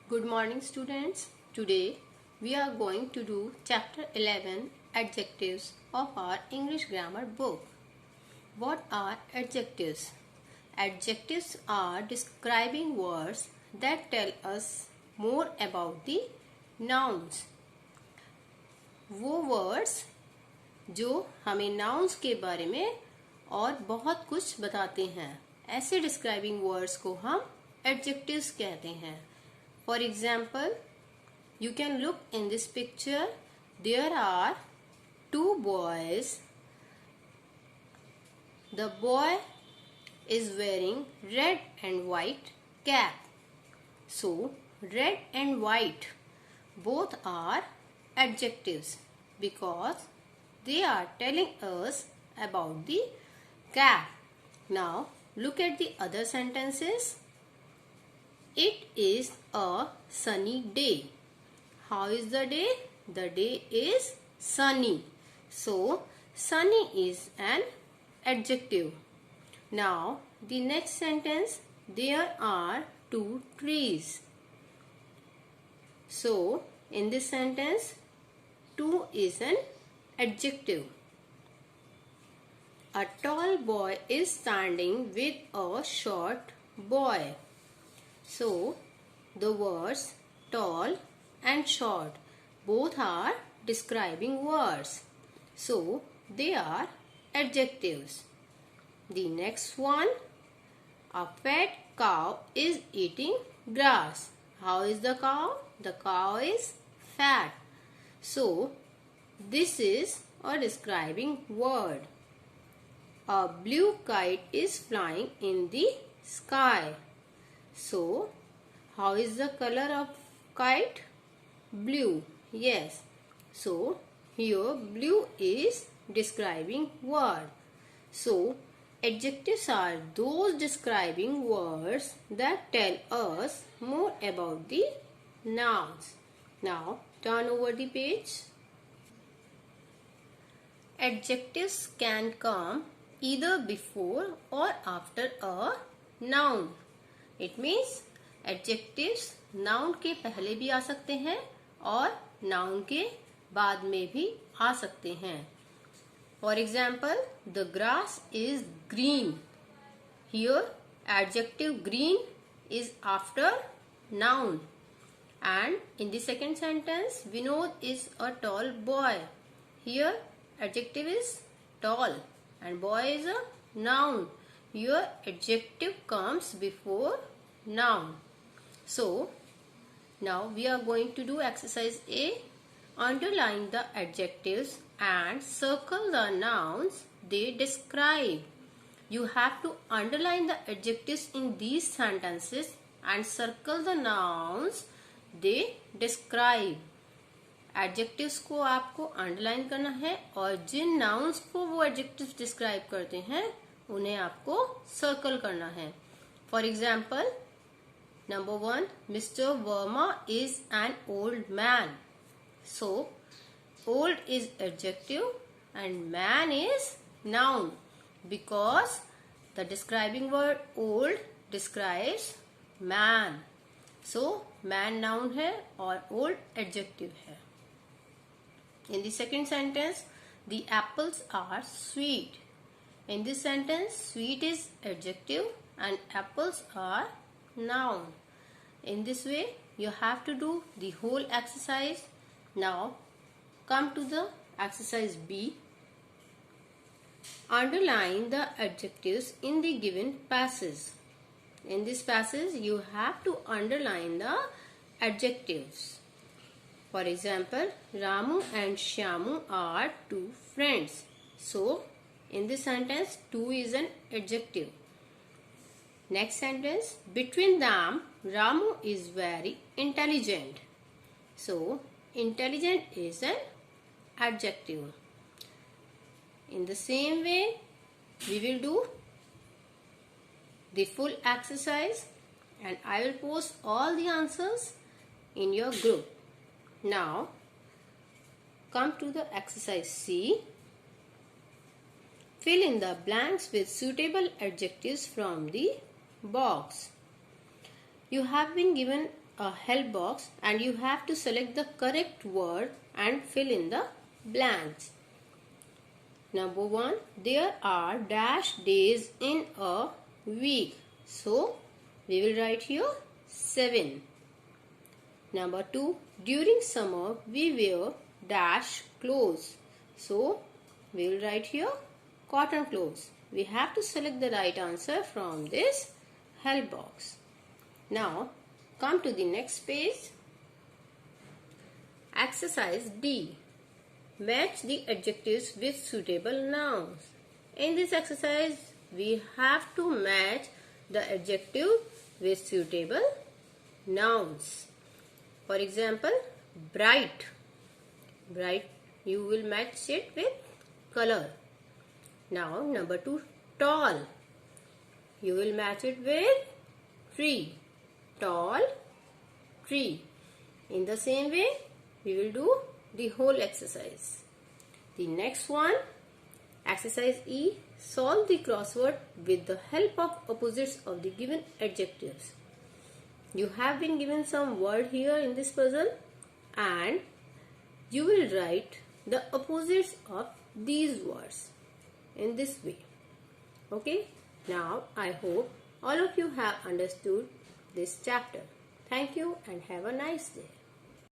Good morning students. Today we are going to do chapter 11 adjectives of our English grammar book. What are adjectives? Adjectives are describing words that tell us more about the nouns. वो words जो हमें nouns के बारे में और बहुत कुछ बताते हैं, ऐसे describing words को हम adjectives कहते हैं. For example, you can look in this picture. There are two boys. The boy is wearing red and white cap. So, red and white both are adjectives because they are telling us about the cap. Now, look at the other sentences. It is a sunny day. How is the day? The day is sunny. So, sunny is an adjective. Now, the next sentence. There are two trees. So, in this sentence, two is an adjective. A tall boy is standing with a short boy. So, the words tall and short both are describing words. So, they are adjectives. The next one, a fat cow is eating grass. How is the cow? The cow is fat. So, this is a describing word. A blue kite is flying in the sky. So, how is the color of kite? Blue. Yes. So, here blue is describing word. So, adjectives are those describing words that tell us more about the nouns. Now, turn over the page. Adjectives can come either before or after a noun. It means adjectives noun के पहले भी आ सकते हैं और noun के बाद में भी आ सकते हैं. For example, the grass is green. Here, adjective green is after noun. And in the second sentence, Vinod is a tall boy. Here, adjective is tall and boy is a noun. Here, adjective comes before noun. So, now we are going to do exercise A. Underline the adjectives and circle the nouns they describe. You have to underline the adjectives in these sentences and circle the nouns they describe. Adjectives को आपको underline करना है और जिन nouns को वो adjectives describe करते हैं उन्हें आपको circle करना है. For example, number 1, Mr. Verma is an old man. So, old is adjective and man is noun because the describing word old describes man. So, man noun है और old adjective है. In the second sentence, the apples are sweet. In this sentence, sweet is adjective and apples are noun. In this way, you have to do the whole exercise. Now, come to the exercise B. Underline the adjectives in the given passage. In this passage, you have to underline the adjectives. For example, Ramu and Shyamu are two friends. So, in this sentence, two is an adjective. Next sentence, between them, Ramu is very intelligent. So, intelligent is an adjective. In the same way, we will do the full exercise and I will post all the answers in your group. Now, come to the exercise C. Fill in the blanks with suitable adjectives from the box. You have been given a help box and you have to select the correct word and fill in the blanks. Number 1, there are dash days in a week. So, we will write here 7. Number 2, during summer we wear dash clothes. So, we will write here cotton clothes. We have to select the right answer from this help box. Now, come to the next page. Exercise D. Match the adjectives with suitable nouns. In this exercise, we have to match the adjective with suitable nouns. For example, bright. Bright, you will match it with color. Now, number 2, tall. You will match it with tree. Tall, tree. In the same way, we will do the whole exercise. The next one, exercise E, solve the crossword with the help of opposites of the given adjectives. You have been given some word here in this puzzle and you will write the opposites of these words in this way. Okay, now I hope all of you have understood this chapter. Thank you and have a nice day.